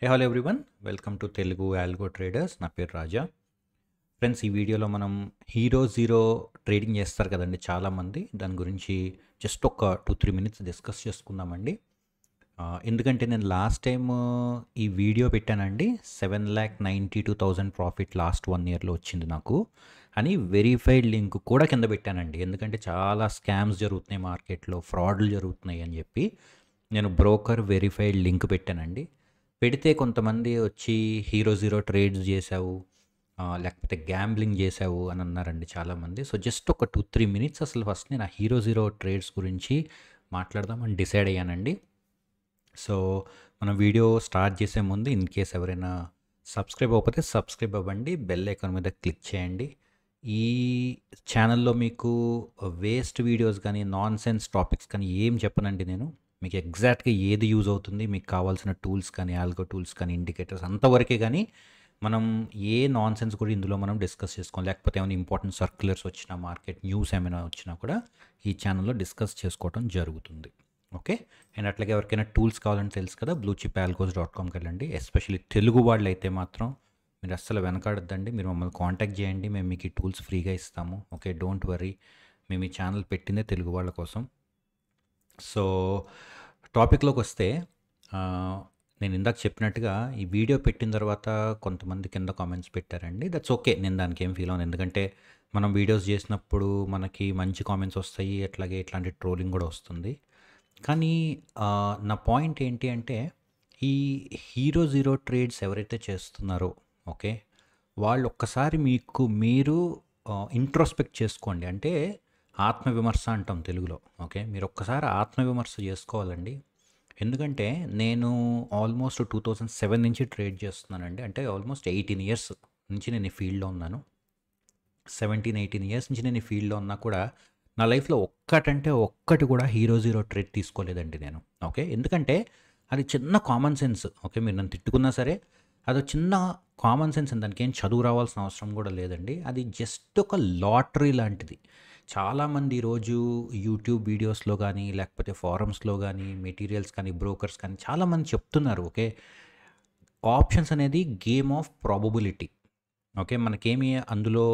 Hello everyone, welcome to Telugu algo traders. నా పేరు రాజా. Friends, ఈ వీడియోలో మనం హీరో జీరో ట్రేడింగ్ చేస్తారు కదండి చాలామంది. దాని గురించి జస్ట్ ఒక 2-3 మినిట్స్ డిస్కస్ చేసుకుందామండి. ఎందుకంటే నేను లాస్ట్ టైం ఈ వీడియో పెట్టానండి. 7,92,000 ప్రాఫిట్ లాస్ట్ 1 ఇయర్లో వచ్చింది నాకు అని వెరిఫైడ్ లింక్ కూడా కింద పెట్టానండి. ఎందుకంటే చాలా స్కామ్స్ జరుగుతున్నాయి మార్కెట్లో, ఫ్రాడ్లు జరుగుతున్నాయి అని చెప్పి నేను బ్రోకర్ వెరిఫైడ్ లింక్ పెట్టానండి. పెడితే కొంతమంది వచ్చి హీరో జీరో ట్రేడ్స్ చేసావు, లేకపోతే గ్యాంబ్లింగ్ చేసావు అని అన్నారండి చాలామంది. సో జస్ట్ ఒక 2-3 మినిట్స్ అసలు ఫస్ట్ నేను ఆ హీరో జీరో ట్రేడ్స్ గురించి మాట్లాడదామని డిసైడ్ అయ్యానండి. సో మనం వీడియో స్టార్ట్ చేసే ముందు ఇన్ కేస్ ఎవరైనా సబ్స్క్రైబ్ అవ్వకపోతే సబ్స్క్రైబ్ అవ్వండి, బెల్ ఐకాన్ మీద క్లిక్ చేయండి. ఈ ఛానల్లో మీకు వేస్ట్ వీడియోస్ కానీ నాన్ సెన్స్ టాపిక్స్ కానీ ఏం చెప్పనండి నేను. మీకు ఎగ్జాక్ట్గా ఏది యూజ్ అవుతుంది, మీకు కావాల్సిన టూల్స్ కానీ ఆల్గో టూల్స్ కానీ ఇండికేటర్స్ అంతవరకే, కానీ మనం ఏ నాన్ సెన్స్ కూడా ఇందులో మనం డిస్కస్ చేసుకోం. లేకపోతే ఏమైనా ఇంపార్టెంట్ సర్క్యులర్స్ వచ్చినా, మార్కెట్ న్యూస్ ఏమైనా వచ్చినా కూడా ఈ ఛానల్లో డిస్కస్ చేసుకోవడం జరుగుతుంది. ఓకే. అండ్ అట్లాగే ఎవరికైనా టూల్స్ కావాలని తెలుసు కదా, bluechipalgos.comకి వెళ్ళండి. ఎస్పెషల్లీ తెలుగు వాళ్ళు అయితే మాత్రం మీరు అస్సలు వెనకాడద్దండి. మీరు మమ్మల్ని కాంటాక్ట్ చేయండి, మేము మీకు ఈ టూల్స్ ఫ్రీగా ఇస్తాము. Okay, don't worry. మేము ఈ ఛానల్ పెట్టిందే తెలుగు వాళ్ళ కోసం. సో టాపిక్లోకి వస్తే, నేను ఇందాక చెప్పినట్టుగా ఈ వీడియో పెట్టిన తర్వాత కొంతమంది కింద కామెంట్స్ పెట్టారండి. దట్స్ ఓకే, నేను దానికి ఏం ఫీల్ అవ్వను. ఎందుకంటే మనం వీడియోస్ చేసినప్పుడు మనకి మంచి కామెంట్స్ వస్తాయి, అట్లాగే ఇట్లాంటి ట్రోలింగ్ కూడా వస్తుంది. కానీ నా పాయింట్ ఏంటి అంటే, ఈ హీరో జీరో ట్రేడ్స్ ఎవరైతే చేస్తున్నారో, ఓకే, వాళ్ళు ఒక్కసారి మీరు ఇంట్రోస్పెక్ట్ చేసుకోండి. అంటే ఆత్మవిమర్శ అంటాం తెలుగులో. ఓకే, మీరు ఒక్కసారి ఆత్మవిమర్శ చేసుకోవాలండి. ఎందుకంటే నేను ఆల్మోస్ట్ 2007 నుంచి ట్రేడ్ చేస్తున్నానండి. అంటే ఆల్మోస్ట్ 18 ఇయర్స్ నుంచి నేను ఈ ఫీల్డ్లో ఉన్నాను. 17-18 ఇయర్స్ నుంచి నేను ఈ ఫీల్డ్లో ఉన్నా కూడా నా లైఫ్లో ఒక్కటి కూడా హీరో జీరో ట్రేడ్ తీసుకోలేదండి నేను. ఓకే, ఎందుకంటే అది చిన్న కామన్ సెన్స్. ఓకే, మీరు నన్ను తిట్టుకున్నా సరే అది చిన్న కామన్ సెన్స్, దానికి ఏం చదువు రావాల్సిన అవసరం కూడా లేదండి. అది జస్ట్ ఒక లాటరీ లాంటిది. చాలామంది ఈరోజు యూట్యూబ్ వీడియోస్లో కానీ, లేకపోతే ఫారమ్స్లో కానీ, మెటీరియల్స్ కానీ, బ్రోకర్స్ కానీ చాలామంది చెప్తున్నారు. ఓకే, ఆప్షన్స్ అనేది గేమ్ ఆఫ్ ప్రాబబిలిటీ. ఓకే, మనకేమి అందులో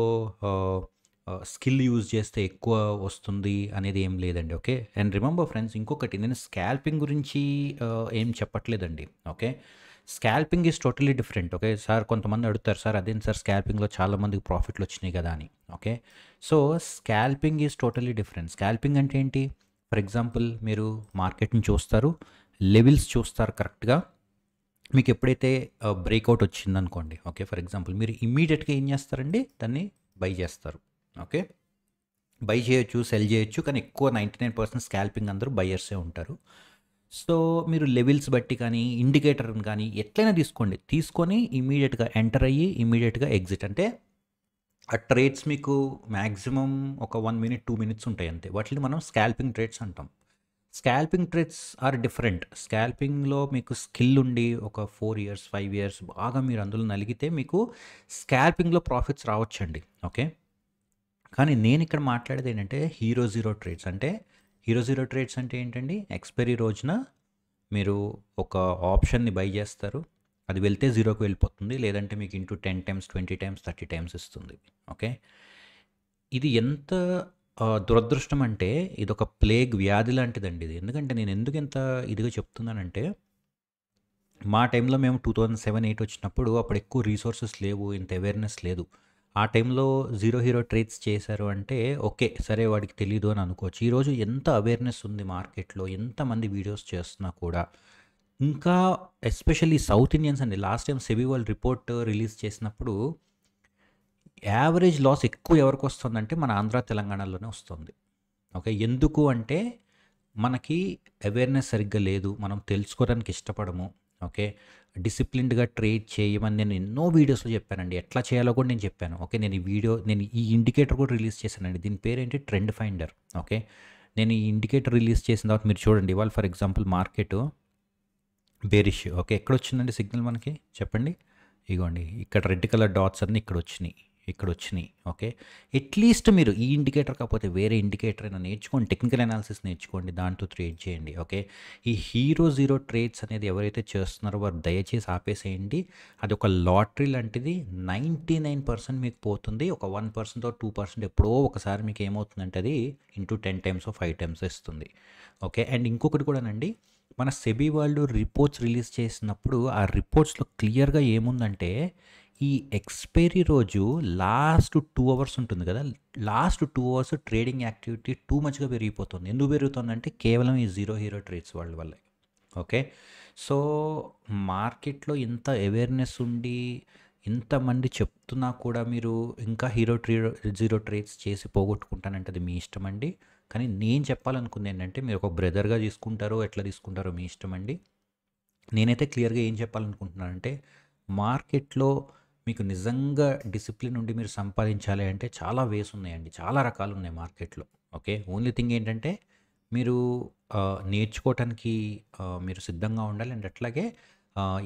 స్కిల్ యూజ్ చేస్తే ఎక్కువ వస్తుంది అనేది ఏం లేదండి. ఓకే, అండ్ రిమెంబర్ ఫ్రెండ్స్, ఇంకొకటి, నేను స్కాల్పింగ్ గురించి ఏం చెప్పట్లేదండి. Okay, scalping is totally different. Okay sir, కొంతమంది అడుగుతారు, సార్ అదేంటి సార్ స్కాల్పింగ్లో చాలామందికి ప్రాఫిట్లు వచ్చినాయి కదా అని. Okay, so scalping is totally different. Scalping అంటే ఏంటి? ఫర్ ఎగ్జాంపుల్, మీరు మార్కెట్ని చూస్తారు, లెవెల్స్ చూస్తారు కరెక్ట్గా. మీకు ఎప్పుడైతే బ్రేక్అవుట్ వచ్చిందనుకోండి, ఓకే, ఫర్ ఎగ్జాంపుల్ మీరు ఇమ్మీడియట్గా ఏం చేస్తారండి, దాన్ని బై చేస్తారు. ఓకే, బై చేయొచ్చు, సెల్ చేయొచ్చు, కానీ ఎక్కువ 99% స్కాల్పింగ్ అందరూ బయర్సే ఉంటారు. సో మీరు లెవెల్స్ బట్టి కానీ, ఇండికేటర్ని కానీ ఎట్లయినా తీసుకొని ఇమీడియట్గా ఎంటర్ అయ్యి ఇమీడియట్గా ఎగ్జిట్. అంటే ఆ ట్రేడ్స్ మీకు మ్యాక్సిమం ఒక 1 మినిట్ 2 మినిట్స్ ఉంటాయి అంతే. వాటిని మనం స్కాల్పింగ్ ట్రేడ్స్ అంటాం. Scalping trades are different. స్కాల్పింగ్లో మీకు స్కిల్ ఉండి ఒక 4 ఇయర్స్ 5 ఇయర్స్ బాగా మీరు అందులో నలిగితే మీకు స్కాల్పింగ్లో ప్రాఫిట్స్ రావచ్చండి. ఓకే, కానీ నేను ఇక్కడ మాట్లాడేది ఏంటంటే హీరో జీరో ట్రేడ్స్. అంటే హీరో జీరో ట్రేడ్స్ అంటే ఏంటండి? ఎక్స్పైరీ రోజున మీరు ఒక ఆప్షన్ని బై చేస్తారు, అది వెళ్తే జీరోకి వెళ్ళిపోతుంది, లేదంటే మీకు ఇంటూ 10 టైమ్స్ 20 టైమ్స్ 30 టైమ్స్ ఇస్తుంది. ఓకే, ఇది ఎంత దురదృష్టం అంటే ఇది ఒక ప్లేగ్ వ్యాధి లాంటిదండి ఇది. ఎందుకంటే నేను ఎందుకు ఇంత ఇదిగా చెప్తున్నానంటే, మా టైంలో మేము 2007-8 వచ్చినప్పుడు అప్పుడు ఎక్కువ రీసోర్సెస్ లేవు, ఇంత అవేర్నెస్ లేదు. ఆ టైంలో జీరో హీరో ట్రేడ్స్ చేశారు అంటే ఓకే, సరే వాడికి తెలీదు అని అనుకోవచ్చు. ఈరోజు ఎంత అవేర్నెస్ ఉంది మార్కెట్లో, ఎంతమంది వీడియోస్ చేస్తున్నా కూడా. ఇంకా ఎస్పెషల్లీ సౌత్ ఇండియన్స్ అండి. లాస్ట్ టైం సెబీ వాళ్ళు రిపోర్ట్ రిలీజ్ చేసినప్పుడు యావరేజ్ లాస్ ఎక్కువ ఎవరికి వస్తుందంటే మన ఆంధ్ర తెలంగాణలోనే వస్తుంది. ఓకే, ఎందుకు అంటే మనకి అవేర్నెస్ సరిగ్గా లేదు, మనం తెలుసుకోవడానికి ఇష్టపడము. ఓకే, డిసిప్లిన్డ్గా ట్రేడ్ చేయమని నేను ఎన్నో వీడియోస్లో చెప్పానండి, ఎట్లా చేయాలో కూడా నేను చెప్పాను. ఓకే, నేను ఈ ఇండికేటర్ కూడా రిలీజ్ చేశానండి. దీని పేరేంటి? Trend finder. ఓకే, నేను ఈ ఇండికేటర్ రిలీజ్ చేసిన తర్వాత మీరు చూడండి, ఇవాళ for example market bearish. Okay, ఎక్కడ వచ్చిందండి సిగ్నల్ మనకి చెప్పండి? ఇగోండి, ఇక్కడ రెడ్ కలర్ డాట్స్ అన్నీ ఇక్కడ వచ్చినాయి. ఇక్కడ వచ్చినాయి. ఓకే. అట్లీస్ట్ మీరు ఈ ఇండికేటర్ కాకపోతే వేరే ఇండికేటర్ అయినా నేర్చుకోండి, టెక్నికల్ అనాలిసిస్ నేర్చుకోండి, దాంతో ట్రేడ్ చేయండి. ఓకే. ఈ హీరో జీరో ట్రేడ్స్ అనేది ఎవరైతే చేస్తున్నారో వారు దయచేసి ఆపేసేయండి. అది ఒక లాటరీ లాంటిది. 99% మీకు పోతుంది. ఒక 1% 2% ఎప్పుడో ఒకసారి మీకు ఏమవుతుందంటే అది ఇంటూ 10 టైమ్స్ 5 టైమ్స్ ఇస్తుంది. ఓకే. అండ్ ఇంకొకటి కూడానండి, మన సెబీ వాళ్ళు రిపోర్ట్స్ రిలీజ్ చేసినప్పుడు ఆ రిపోర్ట్స్లో క్లియర్గా ఏముందంటే ఈ ఎక్స్పైరీ రోజు లాస్ట్ 2 అవర్స్ ఉంటుంది కదా, last 2 hours trading activity too మచ్గా పెరిగిపోతుంది. ఎందుకు పెరుగుతుందంటే కేవలం ఈ జీరో హీరో ట్రేడ్స్ వాళ్ళ వల్లే. ఓకే. సో మార్కెట్లో ఇంత అవేర్నెస్ ఉండి ఇంతమంది చెప్తున్నా కూడా మీరు ఇంకా జీరో ట్రేడ్స్ చేసి పోగొట్టుకుంటానంటే అది మీ ఇష్టం అండి. కానీ నేను చెప్పాలనుకుంది ఏంటంటే మీరు ఒక బ్రదర్గా తీసుకుంటారో ఎట్లా తీసుకుంటారో మీ ఇష్టం అండి. నేనైతే క్లియర్గా ఏం చెప్పాలనుకుంటున్నానంటే మార్కెట్లో మీకు నిజంగా డిసిప్లిన్ ఉండి మీరు సంపాదించాలి అంటే చాలా వేస్ ఉన్నాయండి, చాలా రకాలు ఉన్నాయి మార్కెట్లో. ఓకే. ఓన్లీ థింగ్ ఏంటంటే మీరు నేర్చుకోవటానికి మీరు సిద్ధంగా ఉండాలి. అండ్ అట్లాగే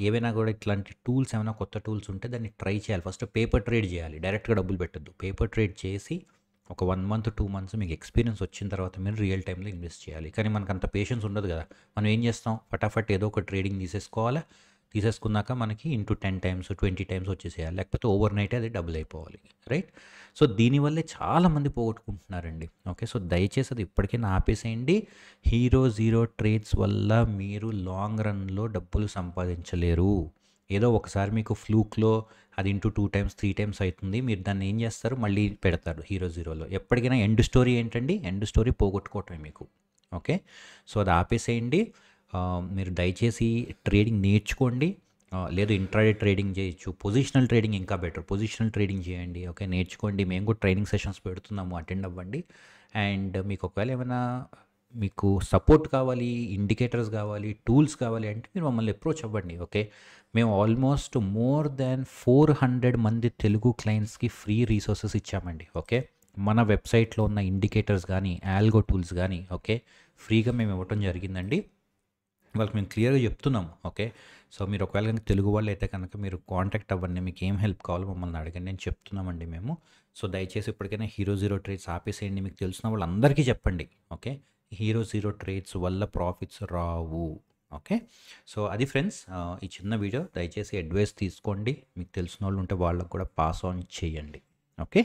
ఏవైనా కూడా ఇట్లాంటి టూల్స్ ఏమైనా కొత్త టూల్స్ ఉంటే దాన్ని ట్రై చేయాలి. ఫస్ట్ పేపర్ ట్రేడ్ చేయాలి, డైరెక్ట్గా డబ్బులు పెట్టద్దు. పేపర్ ట్రేడ్ చేసి ఒక 1 మంత్ 2 మంత్స్ మీకు ఎక్స్పీరియన్స్ వచ్చిన తర్వాత మీరు రియల్ టైంలో ఇన్వెస్ట్ చేయాలి. కానీ మనకు అంత పేషెన్స్ ఉండదు కదా. మనం ఏం చేస్తాం, ఫటాఫట్ ఏదో ఒక ట్రేడింగ్ తీసేసుకోవాలా, తీసేసుకున్నాక మనకి ఇంటూ 10 టైమ్స్ 20 టైమ్స్ వచ్చేసేయాలి, లేకపోతే ఓవర్ నైట్ అది డబుల్ అయిపోవాలి. రైట్. సో దీనివల్లే చాలామంది పోగొట్టుకుంటున్నారండి. ఓకే. సో దయచేసి అది ఇప్పటికైనా ఆపేసేయండి. హీరో జీరో ట్రేడ్స్ వల్ల మీరు లాంగ్ రన్లో డబ్బులు సంపాదించలేరు. ఏదో ఒకసారి మీకు ఫ్లూక్లో అది ఇంటూ 2 టైమ్స్ 3 టైమ్స్ అవుతుంది. మీరు దాన్ని ఏం చేస్తారు, మళ్ళీ పెడతారు హీరో జీరోలో. ఎప్పటికైనా ఎండ్ స్టోరీ ఏంటండి, ఎండ్ స్టోరీ పోగొట్టుకోవటమే మీకు. ఓకే. సో అది ఆపేసేయండి. మీరు దయచేసి ట్రేడింగ్ నేర్చుకోండి. లేదు ఇంట్రాడే ట్రేడింగ్ చేయొచ్చు, పొజిషనల్ ట్రేడింగ్ ఇంకా బెటర్, పొజిషనల్ ట్రేడింగ్ చేయండి. ఓకే. నేర్చుకోండి. మేము కూడా ట్రైనింగ్ సెషన్స్ పెడుతున్నాము, అటెండ్ అవ్వండి. అండ్ మీకు ఒకవేళ ఏమైనా మీకు సపోర్ట్ కావాలి, ఇండికేటర్స్ కావాలి, టూల్స్ కావాలి అంటే మీరు మమ్మల్ని అప్రోచ్ అవ్వండి. ఓకే. మేము ఆల్మోస్ట్ మోర్ దాన్ 400 మంది తెలుగు క్లయింట్స్కి ఫ్రీ రీసోర్సెస్ ఇచ్చామండి. ఓకే. మన వెబ్సైట్లో ఉన్న ఇండికేటర్స్ కానీ ఆల్గో టూల్స్ కానీ ఓకే ఫ్రీగా మేము ఇవ్వటం జరిగిందండి. వాళ్ళకి మేము క్లియర్గా చెప్తున్నాము. ఓకే. సో మీరు ఒకవేళ కనుక తెలుగు వాళ్ళు అయితే కనుక మీరు కాంటాక్ట్ అవ్వండి, మీకు ఏం హెల్ప్ కావాలో మమ్మల్ని అడగండి, నేను చెప్తున్నామండి మేము. సో దయచేసి ఇప్పటికైనా హీరో జీరో ట్రేడ్స్ ఆపేసేయండి. మీకు తెలిసిన వాళ్ళందరికీ చెప్పండి. ఓకే. హీరో జీరో ట్రేడ్స్ వల్ల ప్రాఫిట్స్ రావు. ఓకే. సో అది ఫ్రెండ్స్, ఈ చిన్న వీడియో దయచేసి అడ్వైస్ తీసుకోండి. మీకు తెలిసిన వాళ్ళు ఉంటే వాళ్ళకు కూడా పాస్ ఆన్ చేయండి. Okay.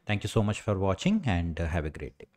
Thank you so much for watching and have a great day.